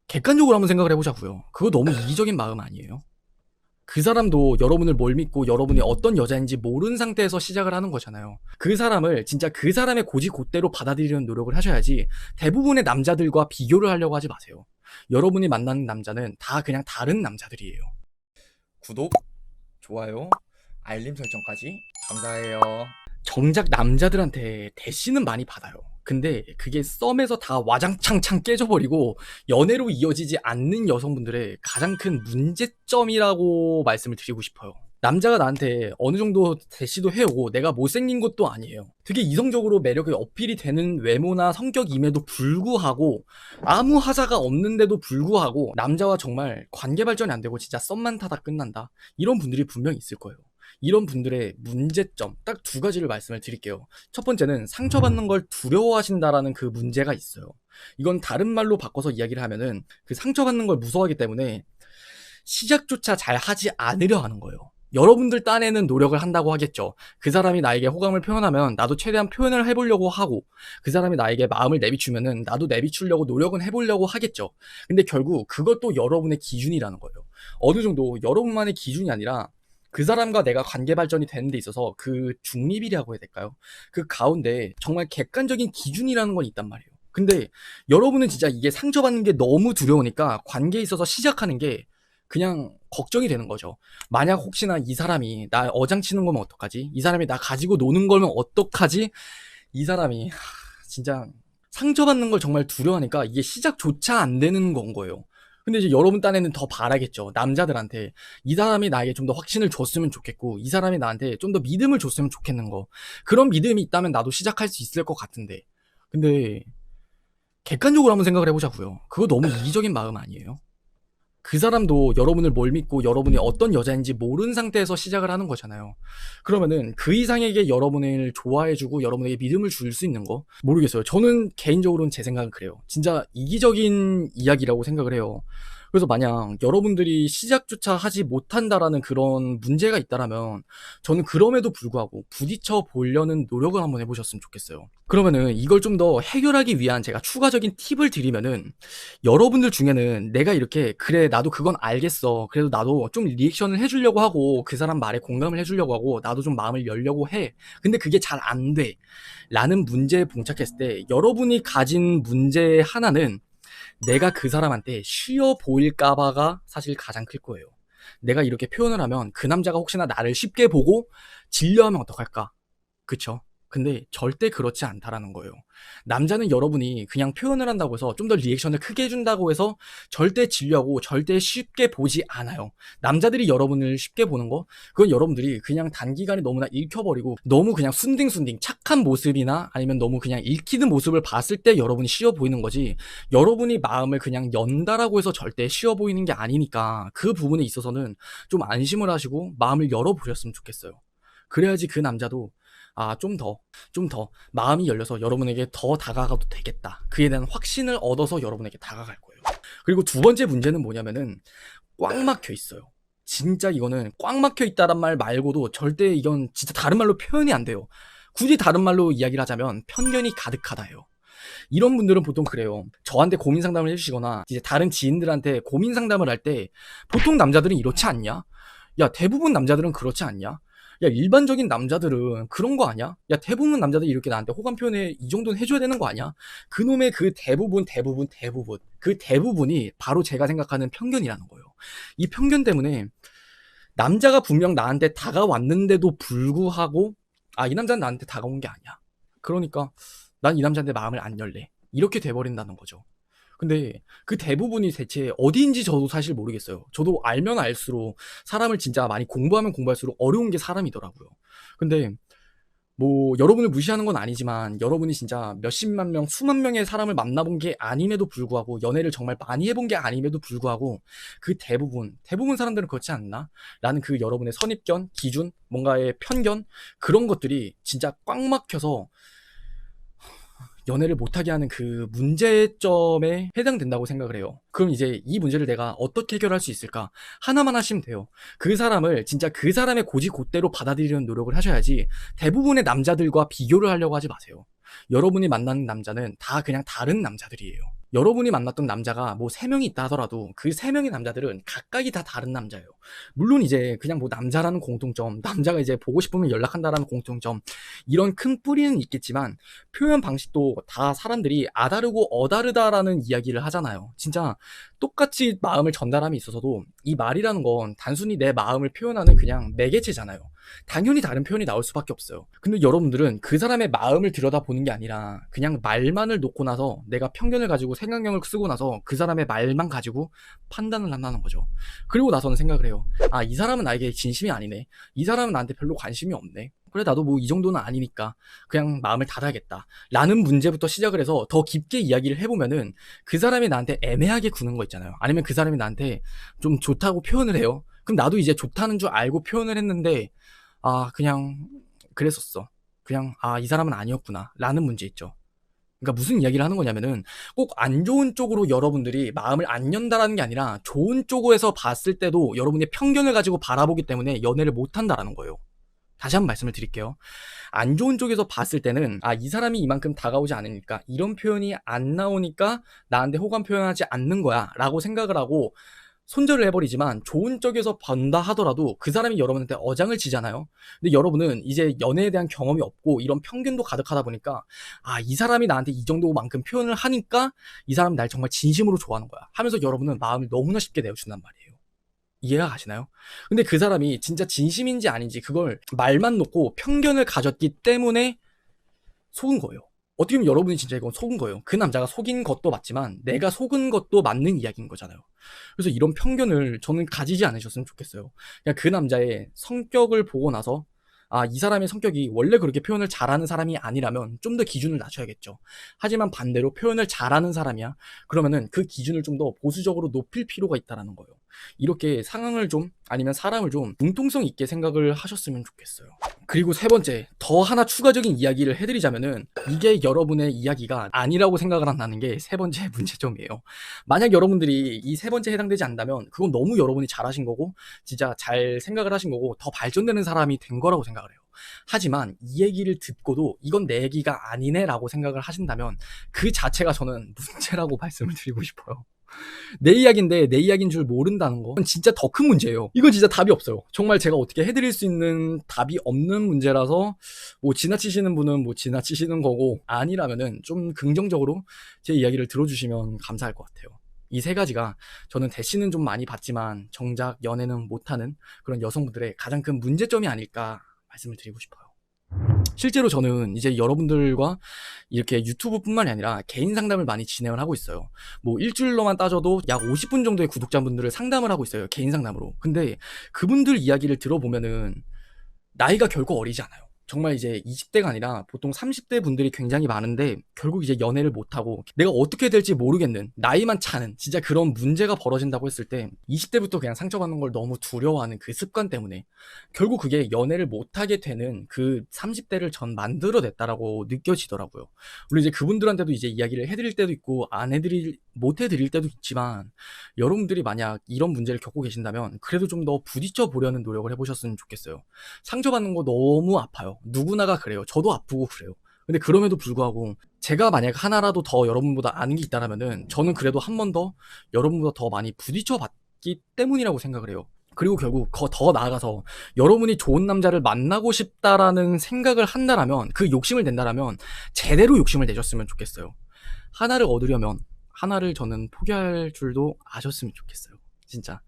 객관적으로 한번 생각을 해보자고요. 그거 너무 이기적인 마음 아니에요? 그 사람도 여러분을 뭘 믿고 여러분이 어떤 여자인지 모르는 상태에서 시작을 하는 거잖아요. 그 사람을 진짜 그 사람의 고지고대로 받아들이려는 노력을 하셔야지 대부분의 남자들과 비교를 하려고 하지 마세요. 여러분이 만나는 남자는 다 그냥 다른 남자들이에요. 구독, 좋아요, 알림 설정까지 감사해요. 정작 남자들한테 대시는 많이 받아요. 근데 그게 썸에서 다 와장창창 깨져버리고 연애로 이어지지 않는 여성분들의 가장 큰 문제점이라고 말씀을 드리고 싶어요. 남자가 나한테 어느 정도 대시도 해오고 내가 못생긴 것도 아니에요. 되게 이성적으로 매력이 어필이 되는 외모나 성격임에도 불구하고 아무 하자가 없는데도 불구하고 남자와 정말 관계 발전이 안 되고 진짜 썸만 타다 끝난다. 이런 분들이 분명히 있을 거예요. 이런 분들의 문제점 딱 두 가지를 말씀을 드릴게요. 첫 번째는 상처받는 걸 두려워하신다라는 그 문제가 있어요. 이건 다른 말로 바꿔서 이야기를 하면은 그 상처받는 걸 무서워하기 때문에 시작조차 잘 하지 않으려 하는 거예요. 여러분들 딴에는 노력을 한다고 하겠죠. 그 사람이 나에게 호감을 표현하면 나도 최대한 표현을 해보려고 하고, 그 사람이 나에게 마음을 내비추면은 나도 내비추려고 노력은 해보려고 하겠죠. 근데 결국 그것도 여러분의 기준이라는 거예요. 어느 정도 여러분만의 기준이 아니라 그 사람과 내가 관계 발전이 되는 데 있어서 그 중립이라고 해야 될까요? 그 가운데 정말 객관적인 기준이라는 건 있단 말이에요. 근데 여러분은 진짜 이게 상처받는 게 너무 두려우니까 관계에 있어서 시작하는 게 그냥 걱정이 되는 거죠. 만약 혹시나 이 사람이 나 어장치는 거면 어떡하지? 이 사람이 나 가지고 노는 거면 어떡하지? 이 사람이 진짜 상처받는 걸 정말 두려워하니까 이게 시작조차 안 되는 건 거예요. 근데 이제 여러분 딴에는 더 바라겠죠. 남자들한테 이 사람이 나에게 좀 더 확신을 줬으면 좋겠고 이 사람이 나한테 좀 더 믿음을 줬으면 좋겠는 거. 그런 믿음이 있다면 나도 시작할 수 있을 것 같은데. 근데 객관적으로 한번 생각을 해보자고요. 그거 너무 이기적인 마음 아니에요? 그 사람도 여러분을 뭘 믿고 여러분이 어떤 여자인지 모르는 상태에서 시작을 하는 거잖아요. 그러면은 그 이상에게 여러분을 좋아해주고 여러분에게 믿음을 줄 수 있는 거? 모르겠어요. 저는 개인적으로는 제 생각은 그래요. 진짜 이기적인 이야기라고 생각을 해요. 그래서 만약 여러분들이 시작조차 하지 못한다라는 그런 문제가 있다라면 저는 그럼에도 불구하고 부딪혀 보려는 노력을 한번 해보셨으면 좋겠어요. 그러면은 이걸 좀 더 해결하기 위한 제가 추가적인 팁을 드리면은 여러분들 중에는 내가 이렇게 그래 나도 그건 알겠어 그래도 나도 좀 리액션을 해주려고 하고 그 사람 말에 공감을 해주려고 하고 나도 좀 마음을 열려고 해 근데 그게 잘 안 돼 라는 문제에 봉착했을 때 여러분이 가진 문제 하나는 내가 그 사람한테 쉬워 보일까봐가 사실 가장 클 거예요. 내가 이렇게 표현을 하면 그 남자가 혹시나 나를 쉽게 보고 질려하면 어떡할까? 그쵸? 근데 절대 그렇지 않다라는 거예요. 남자는 여러분이 그냥 표현을 한다고 해서 좀 더 리액션을 크게 해준다고 해서 절대 질려하고 절대 쉽게 보지 않아요. 남자들이 여러분을 쉽게 보는 거, 그건 여러분들이 그냥 단기간에 너무나 읽혀버리고 너무 그냥 순딩순딩 착한 모습이나 아니면 너무 그냥 읽히는 모습을 봤을 때 여러분이 쉬워 보이는 거지 여러분이 마음을 그냥 연다라고 해서 절대 쉬워 보이는 게 아니니까 그 부분에 있어서는 좀 안심을 하시고 마음을 열어보셨으면 좋겠어요. 그래야지 그 남자도 좀 더 마음이 열려서 여러분에게 더 다가가도 되겠다. 그에 대한 확신을 얻어서 여러분에게 다가갈 거예요. 그리고 두 번째 문제는 뭐냐면은 꽉 막혀 있어요. 진짜 이거는 꽉 막혀 있다란 말 말고도 절대 이건 진짜 다른 말로 표현이 안 돼요. 굳이 다른 말로 이야기를 하자면 편견이 가득하다예요. 이런 분들은 보통 그래요. 저한테 고민 상담을 해주시거나 이제 다른 지인들한테 고민 상담을 할 때 보통 남자들은 이렇지 않냐? 야, 대부분 남자들은 그렇지 않냐? 야, 일반적인 남자들은 그런 거 아니야? 야, 대부분 남자들이 이렇게 나한테 호감 표현에 이 정도는 해줘야 되는 거 아니야? 그놈의 그 대부분 그 대부분이 바로 제가 생각하는 편견이라는 거예요. 이 편견 때문에 남자가 분명 나한테 다가왔는데도 불구하고 이 남자는 나한테 다가온 게 아니야. 그러니까 난 이 남자한테 마음을 안 열래. 이렇게 돼버린다는 거죠. 근데 그 대부분이 대체 어디인지 저도 사실 모르겠어요. 저도 알면 알수록 사람을 진짜 많이 공부하면 공부할수록 어려운 게 사람이더라고요. 근데 뭐 여러분을 무시하는 건 아니지만 여러분이 진짜 몇십만 명, 수만 명의 사람을 만나본 게 아님에도 불구하고 연애를 정말 많이 해본 게 아님에도 불구하고 그 대부분 사람들은 그렇지 않나? 라는 그 여러분의 선입견, 기준, 뭔가의 편견 그런 것들이 진짜 꽉 막혀서 연애를 못하게 하는 그 문제점에 해당된다고 생각을 해요. 그럼 이제 이 문제를 내가 어떻게 해결할 수 있을까? 하나만 하시면 돼요. 그 사람을 진짜 그 사람의 고지고대로 받아들이려는 노력을 하셔야지 대부분의 남자들과 비교를 하려고 하지 마세요. 여러분이 만나는 남자는 다 그냥 다른 남자들이에요. 여러분이 만났던 남자가 뭐 3명이 있다 하더라도 그 3명의 남자들은 각각이 다 다른 남자예요. 물론 이제 그냥 뭐 남자라는 공통점, 남자가 이제 보고 싶으면 연락한다라는 공통점, 이런 큰 뿌리는 있겠지만 표현 방식도 다 사람들이 아다르고 어다르다라는 이야기를 하잖아요. 진짜 똑같이 마음을 전달함에 있어서도 이 말이라는 건 단순히 내 마음을 표현하는 그냥 매개체잖아요. 당연히 다른 표현이 나올 수밖에 없어요. 근데 여러분들은 그 사람의 마음을 들여다보는 게 아니라 그냥 말만을 놓고 나서 내가 편견을 가지고 생각력을 쓰고 나서 그 사람의 말만 가지고 판단을 한다는 거죠. 그리고 나서는 생각을 해요. 아, 이 사람은 나에게 진심이 아니네. 이 사람은 나한테 별로 관심이 없네. 그래, 나도 뭐 이 정도는 아니니까 그냥 마음을 닫아야겠다 라는 문제부터 시작을 해서 더 깊게 이야기를 해보면은 그 사람이 나한테 애매하게 구는 거 있잖아요. 아니면 그 사람이 나한테 좀 좋다고 표현을 해요. 그럼 나도 이제 좋다는 줄 알고 표현을 했는데 아, 그냥 그랬었어. 그냥 아, 이 사람은 아니었구나 라는 문제 있죠. 그러니까 무슨 이야기를 하는 거냐면은 꼭 안 좋은 쪽으로 여러분들이 마음을 안 연다라는 게 아니라 좋은 쪽에서 봤을 때도 여러분의 편견을 가지고 바라보기 때문에 연애를 못 한다라는 거예요. 다시 한번 말씀을 드릴게요. 안 좋은 쪽에서 봤을 때는 아, 이 사람이 이만큼 다가오지 않으니까, 이런 표현이 안 나오니까 나한테 호감 표현하지 않는 거야 라고 생각을 하고 손절을 해버리지만, 좋은 쪽에서 본다 하더라도 그 사람이 여러분한테 어장을 치잖아요. 근데 여러분은 이제 연애에 대한 경험이 없고 이런 편견도 가득하다 보니까 아, 이 사람이 나한테 이 정도만큼 표현을 하니까 이 사람 날 정말 진심으로 좋아하는 거야 하면서 여러분은 마음을 너무나 쉽게 내어준단 말이에요. 이해가 가시나요? 근데 그 사람이 진짜 진심인지 아닌지 그걸 말만 놓고 편견을 가졌기 때문에 속은 거예요. 어떻게 보면 여러분이 진짜 이건 속은 거예요. 그 남자가 속인 것도 맞지만 내가 속은 것도 맞는 이야기인 거잖아요. 그래서 이런 편견을 저는 가지지 않으셨으면 좋겠어요. 그냥 그 남자의 성격을 보고 나서 아, 이 사람의 성격이 원래 그렇게 표현을 잘하는 사람이 아니라면 좀 더 기준을 낮춰야겠죠. 하지만 반대로 표현을 잘하는 사람이야. 그러면은 그 기준을 좀 더 보수적으로 높일 필요가 있다라는 거예요. 이렇게 상황을 좀, 아니면 사람을 좀 융통성 있게 생각을 하셨으면 좋겠어요. 그리고 세 번째, 더 하나 추가적인 이야기를 해드리자면은 이게 여러분의 이야기가 아니라고 생각을 한다는 게 세 번째 문제점이에요. 만약 여러분들이 이 세 번째 해당되지 않다면 그건 너무 여러분이 잘하신 거고 진짜 잘 생각을 하신 거고 더 발전되는 사람이 된 거라고 생각을 해요. 하지만 이 얘기를 듣고도 이건 내 얘기가 아니네 라고 생각을 하신다면 그 자체가 저는 문제라고 말씀을 드리고 싶어요. 내 이야기인데 내 이야기인 줄 모른다는 건 진짜 더 큰 문제예요. 이건 진짜 답이 없어요. 정말 제가 어떻게 해드릴 수 있는 답이 없는 문제라서 뭐 지나치시는 분은 뭐 지나치시는 거고, 아니라면은 좀 긍정적으로 제 이야기를 들어주시면 감사할 것 같아요. 이 세 가지가 저는 대시는 좀 많이 받지만 정작 연애는 못하는 그런 여성분들의 가장 큰 문제점이 아닐까 말씀을 드리고 싶어요. 실제로 저는 이제 여러분들과 이렇게 유튜브뿐만이 아니라 개인 상담을 많이 진행을 하고 있어요. 뭐 일주일로만 따져도 약 50분 정도의 구독자분들을 상담을 하고 있어요. 개인 상담으로. 근데 그분들 이야기를 들어보면은 나이가 결코 어리지 않아요. 정말 이제 20대가 아니라 보통 30대 분들이 굉장히 많은데 결국 이제 연애를 못하고 내가 어떻게 될지 모르겠는, 나이만 차는 진짜 그런 문제가 벌어진다고 했을 때 20대부터 그냥 상처받는 걸 너무 두려워하는 그 습관 때문에 결국 그게 연애를 못하게 되는 그 30대를 전 만들어냈다라고 느껴지더라고요. 물론 이제 그분들한테도 이제 이야기를 해드릴 때도 있고 못 해드릴 때도 있지만, 여러분들이 만약 이런 문제를 겪고 계신다면 그래도 좀 더 부딪혀 보려는 노력을 해보셨으면 좋겠어요. 상처받는 거 너무 아파요. 누구나가 그래요. 저도 아프고 그래요. 근데 그럼에도 불구하고 제가 만약 하나라도 더 여러분보다 아는 게 있다라면은 저는 그래도 한 번 더 여러분보다 더 많이 부딪혀 봤기 때문이라고 생각을 해요. 그리고 결국 더 나아가서 여러분이 좋은 남자를 만나고 싶다라는 생각을 한다라면, 그 욕심을 낸다라면 제대로 욕심을 내셨으면 좋겠어요. 하나를 얻으려면 하나를 저는 포기할 줄도 아셨으면 좋겠어요. 진짜.